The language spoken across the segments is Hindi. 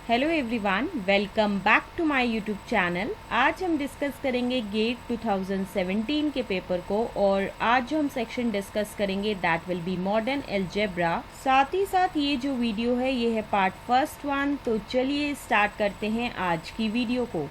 Hello everyone, welcome back to my YouTube channel. आज हम डिस्कस करेंगे गेट 2017 के पेपर को और आज जो हम सेक्शन डिस्कस करेंगे that will be modern algebra. साथ ही साथ ये जो वीडियो है ये है पार्ट फर्स्ट वन। तो चलिए स्टार्ट करते हैं आज की वीडियो को।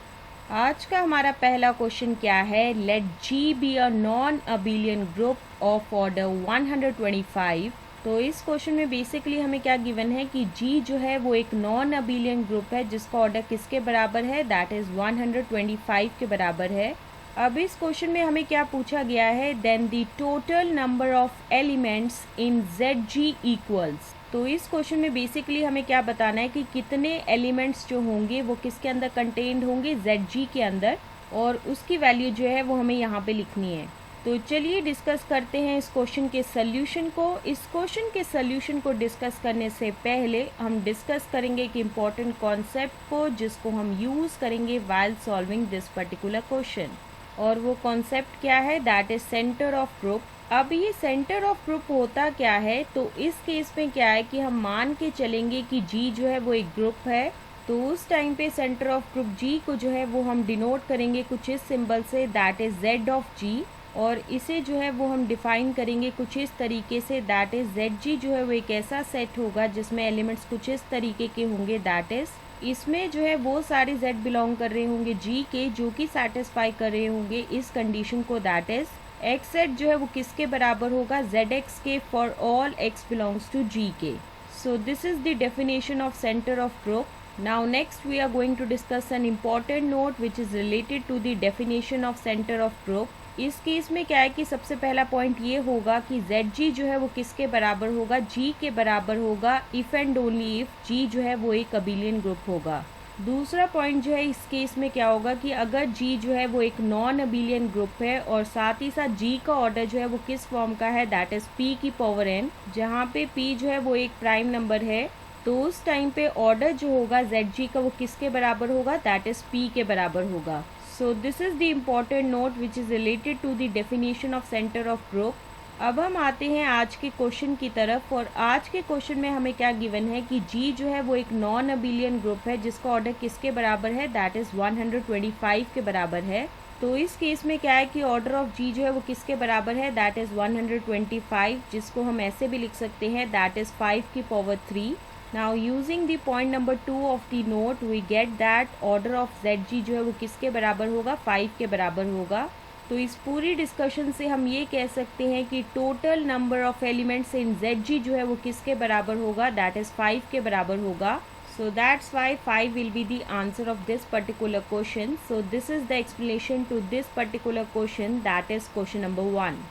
आज का हमारा पहला क्वेश्चन क्या है, let G be a non abelian group of order 125। तो इस क्वेश्चन में बेसिकली हमें क्या गिवन है कि जी जो है वो एक नॉन अबिलियन ग्रुप है जिसका ऑर्डर किसके बराबर है, दैट इज 125 के बराबर है। अब इस क्वेश्चन में हमें क्या पूछा गया है, then the total number of elements in Z G equals. तो इस क्वेश्चन में बेसिकली हमें क्या बताना है कि कितने एलिमेंट्स जो होंगे वो किसके अंदर कंटेन्ड होंगे, जेड जी के अंदर, और उसकी वैल्यू जो है वो हमें यहाँ पे लिखनी है। तो चलिए डिस्कस करते हैं इस क्वेश्चन के सल्यूशन को। इस क्वेश्चन के सल्यूशन को डिस्कस करने से पहले हम डिस्कस करेंगे एक इम्पॉर्टेंट कॉन्सेप्ट को जिसको हम यूज़ करेंगे while solving this particular question, और वो कॉन्सेप्ट क्या है, that is centre of group. अब ये सेंटर ऑफ ग्रुप होता क्या है, तो इस केस में क्या है कि हम मान के चलेंगे कि जी जो है वो एक ग्रुप है। तो उस टाइम पे सेंटर ऑफ ग्रुप जी को जो है वो हम डिनोट करेंगे कुछ इस सिंबल से, दैट इज जेड ऑफ जी, और इसे जो है वो हम डिफाइन करेंगे कुछ इस तरीके से, दैट इज जेड जी जो है वो एक ऐसा सेट होगा जिसमें एलिमेंट्स कुछ इस तरीके के होंगे, दैट इज इसमें जो है वो सारे जेड बिलोंग कर रहे होंगे जी के, जो कि सेटिस्फाई कर रहे होंगे इस कंडीशन को, दैट इज एक्स सेट जो है वो किसके बराबर होगा, जेड एक्स के, for all x belongs to G के। So this is the definition of centre of group. Now next we are going to discuss an important note which is related to the definition of center of group. इस केस में क्या है कि सबसे पहला पॉइंट ये होगा कि ZG जो है वो किसके बराबर होगा, G के बराबर होगा, if and only if G जो है वो एक अबिलियन ग्रुप होगा। दूसरा पॉइंट जो है इस केस में क्या होगा कि अगर G जो है वो एक नॉन अबिलियन ग्रुप है और साथ ही साथ G का ऑर्डर जो है वो किस फॉर्म का है, दैट इज P की पावर n, जहाँ पे P जो है वो एक प्राइम नंबर है, तो उस टाइम पे ऑर्डर जो होगा ZG का वो किसके बराबर होगा, दैट इज P के बराबर होगा। So this is the important note which is related to the definition of centre of group. अब हम आते हैं आज के क्वेश्चन की तरफ, और आज के क्वेश्चन में हमें क्या गिवन है कि G जो है वो एक नॉन अबिलियन ग्रुप है जिसका ऑर्डर किसके बराबर है, दैट इज 125 के बराबर है। तो इस केस में क्या है कि ऑर्डर ऑफ G जो है वो किसके बराबर है, दैट इज 125, जिसको हम ऐसे भी लिख सकते हैं, दैट इज 5 की power 3। Now using the point number 2 of the note we get that order of ZG जो है वो किसके बराबर होगा, 5 के बराबर होगा। तो इस पूरी डिस्कशन से हम ये कह सकते हैं कि total number of elements in ZG जो है वो किसके बराबर होगा, दैट इज 5 के बराबर होगा। So that's why 5 will be the answer of this particular question. So this is the explanation to this particular question, that is question number 1.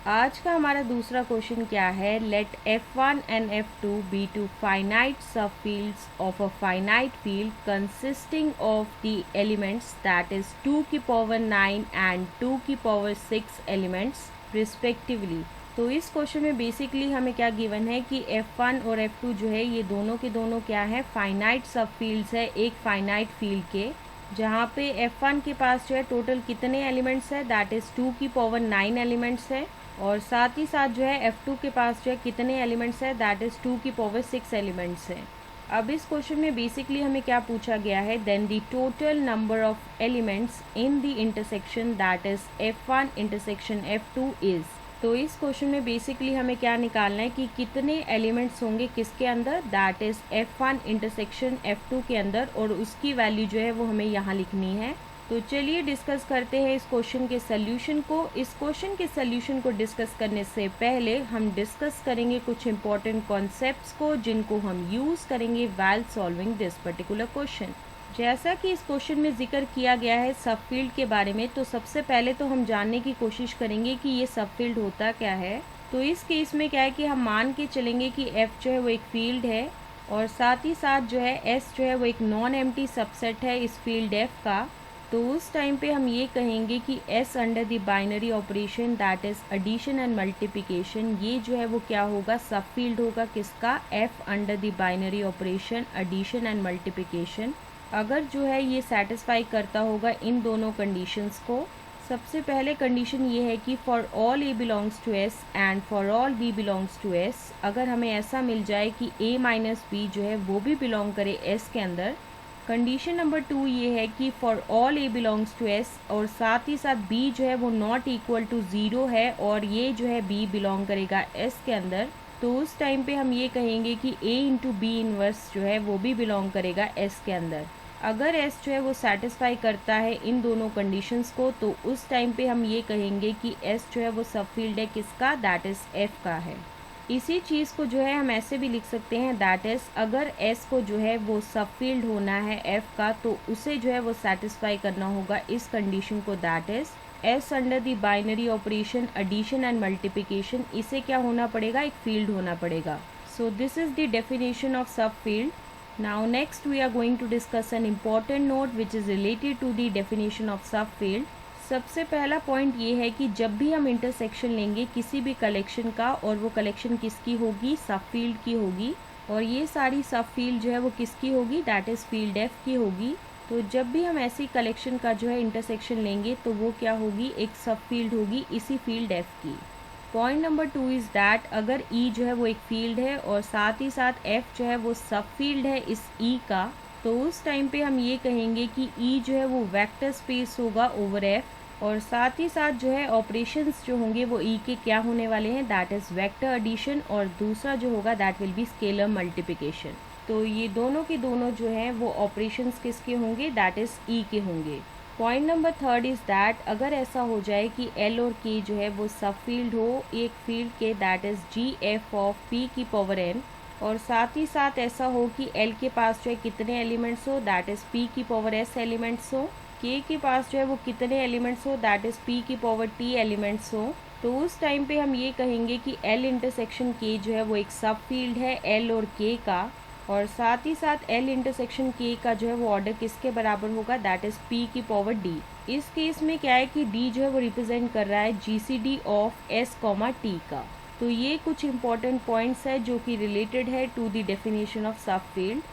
आज का हमारा दूसरा क्वेश्चन क्या है, let F1 and F2 be two finite subfields of a finite field consisting of the elements that is 2 की पावर 9 एंड 2 की पावर 6 एलिमेंट्स रिस्पेक्टिवली। तो इस क्वेश्चन में बेसिकली हमें क्या गिवन है कि F1 और F2 जो है ये दोनों के दोनों क्या है, फाइनाइट सब फील्ड्स है एक फाइनाइट फील्ड के, जहाँ पे F1 के पास जो है टोटल कितने एलिमेंट्स है, दैट इज 2 की पावर 9 एलिमेंट्स है, और साथ ही साथ जो है F2 के पास जो है कितने एलिमेंट्स है, दैट इज 2 की पावर 6 एलिमेंट्स है। अब इस क्वेश्चन में बेसिकली हमें क्या पूछा गया है, then the total number of elements in the intersection that is F1 intersection F2 is. तो इस क्वेश्चन में बेसिकली हमें क्या निकालना है कि कितने एलिमेंट्स होंगे किसके अंदर, that is F1 intersection F2 के अंदर, और उसकी वैल्यू जो है वो हमें यहाँ लिखनी है। तो चलिए डिस्कस करते हैं इस क्वेश्चन के सल्यूशन को। इस क्वेश्चन के सल्यूशन को डिस्कस करने से पहले हम डिस्कस करेंगे कुछ इंपॉर्टेंट कॉन्सेप्ट्स को जिनको हम यूज़ करेंगे while solving this particular question. जैसा कि इस क्वेश्चन में जिक्र किया गया है सब फील्ड के बारे में, तो सबसे पहले तो हम जानने की कोशिश करेंगे कि ये सब फील्ड होता क्या है। तो इस केस में क्या है कि हम मान के चलेंगे कि F जो है वो एक फील्ड है, और साथ ही साथ जो है S जो है वो एक नॉन एम्प्टी सबसेट है इस फील्ड F का। तो उस टाइम पे हम ये कहेंगे कि S under the binary operation that is addition and multiplication, ये जो है वो क्या होगा, सब फील्ड होगा किसका, F under the binary operation addition and multiplication. अगर जो है ये सेटिस्फाई करता होगा इन दोनों कंडीशंस को। सबसे पहले कंडीशन ये है कि for all a belongs to S and for all b belongs to S, अगर हमें ऐसा मिल जाए कि ए माइनस बी जो है वो भी बिलोंग करे एस के अंदर। कंडीशन नंबर 2 ये है कि for all a belongs to S, और साथ ही साथ बी जो है वो नॉट इक्वल टू 0 है और ये जो है बी बिलोंग करेगा एस के अंदर, तो उस टाइम पे हम ये कहेंगे कि ए इंटू बी इनवर्स जो है वो भी बिलोंग करेगा एस के अंदर। अगर एस जो है वो सेटिस्फाई करता है इन दोनों कंडीशंस को, तो उस टाइम पे हम ये कहेंगे कि एस जो है वो सब फील्ड है किसका, दैट इज एफ का है। इसी चीज़ को जो है हम ऐसे भी लिख सकते हैं, दैट इज अगर एस को जो है वो सब फील्ड होना है एफ का, तो उसे जो है वो सेटिस्फाई करना होगा इस कंडीशन को, that is S under the binary operation addition and multiplication, इसे क्या होना पड़ेगा, एक फील्ड होना पड़ेगा। So this is the definition of subfield. Now next we are going to discuss an important note which is related to the definition of subfield. सबसे पहला पॉइंट ये है कि जब भी हम इंटरसेक्शन लेंगे किसी भी कलेक्शन का, और वो कलेक्शन किसकी होगी, सबफील्ड की होगी, और ये सारी सबफील्ड जो है वो किसकी होगी, दैट इज़ फील्ड एफ की होगी। तो जब भी हम ऐसी कलेक्शन का जो है इंटरसेक्शन लेंगे तो वो क्या होगी, एक सबफील्ड होगी इसी फील्ड एफ की। पॉइंट नंबर 2 इज़ दैट अगर ई जो है वो एक फील्ड है और साथ ही साथ एफ जो है वो सब फील्ड है इस ई का, तो उस टाइम पे हम ये कहेंगे कि ई जो है वो वेक्टर स्पेस होगा ओवर एफ, और साथ ही साथ जो है ऑपरेशंस जो होंगे वो ई के क्या होने वाले हैं, दैट इज़ वेक्टर एडिशन, और दूसरा जो होगा that will be scalar multiplication. तो ये दोनों के दोनों जो हैं वो ऑपरेशंस किसके होंगे, दैट इज़ ई के होंगे। पॉइंट नंबर 3 इज़ दैट अगर ऐसा हो जाए कि एल और के जो है वो सब फील्ड हो एक फील्ड के, that is G F of P की पावर एन, और साथ ही साथ ऐसा हो कि एल के पास जो है कितने एलिमेंट्स हो, दैट इज़ पी की पावर एस एलिमेंट्स हो, के के पास जो है वो कितने एलिमेंट्स हो, दैट इज़ पी की पावर टी एलिमेंट्स हो, तो उस टाइम पे हम ये कहेंगे कि एल इंटरसेक्शन के जो है वो एक सब फील्ड है एल और के का, और साथ ही साथ एल इंटरसेक्शन के का जो है वो ऑर्डर किसके बराबर होगा, दैट इज़ पी की पावर डी। इस केस में क्या है कि डी जो है वो रिप्रेजेंट कर रहा है GCD of S comma T का। तो ये कुछ इंपॉर्टेंट पॉइंट्स है जो कि रिलेटेड है टू द डेफिनेशन ऑफ सब फील्ड।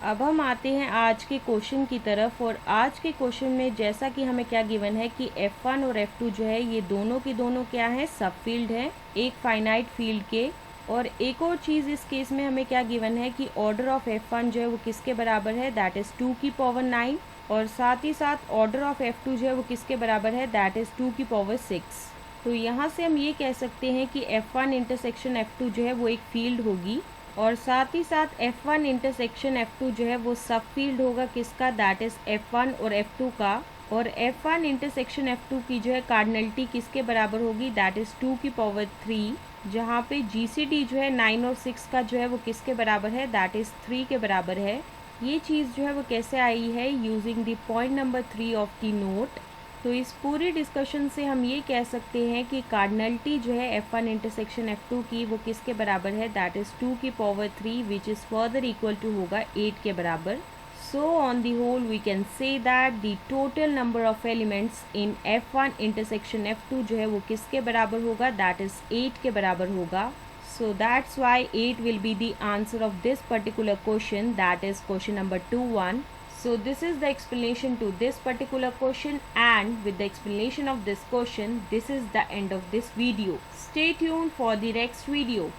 अब हम आते हैं आज के क्वेश्चन की तरफ, और आज के क्वेश्चन में जैसा कि हमें क्या गिवन है कि F1 और F2 जो है ये दोनों के दोनों क्या है, सब फील्ड है एक फाइनाइट फील्ड के। और एक और चीज़ इस केस में हमें क्या गिवन है कि ऑर्डर ऑफ F1 जो है वो किसके बराबर है, दैट इज़ 2 की पावर 9, और साथ ही साथ ऑर्डर ऑफ F2 जो है वो किसके बराबर है, दैट इज़ 2 की पावर 6। तो यहाँ से हम ये कह सकते हैं कि F1 इंटरसेक्शन F2 जो है वो एक फील्ड होगी, और साथ ही साथ F1 इंटरसेक्शन F2 जो है वो सब फील्ड होगा किसका, दैट इज़ F1 और F2 का, और F1 इंटरसेक्शन F2 की जो है कार्डिनलिटी किसके बराबर होगी, दैट इज़ 2 की पावर 3, जहाँ पे GCD जो है 9 और 6 का जो है वो किसके बराबर है, दैट इज़ 3 के बराबर है। ये चीज़ जो है वो कैसे आई है, using the point number 3 of the note. तो इस पूरी डिस्कशन से हम ये कह सकते हैं कि कार्डिनलिटी जो है F1 इंटरसेक्शन F2 की वो किसके बराबर है, दैट इज़ 2 की power 3 which is further equal to होगा 8 के बराबर। So on the whole we can say that the total number of elements in F1 intersection F2 जो है वो किसके बराबर होगा, that is 8 के बराबर होगा। So that's why 8 will be the answer of this particular question, that is question number 2-1. So this is the explanation to this particular question, and with the explanation of this question, this is the end of this video. Stay tuned for the next video.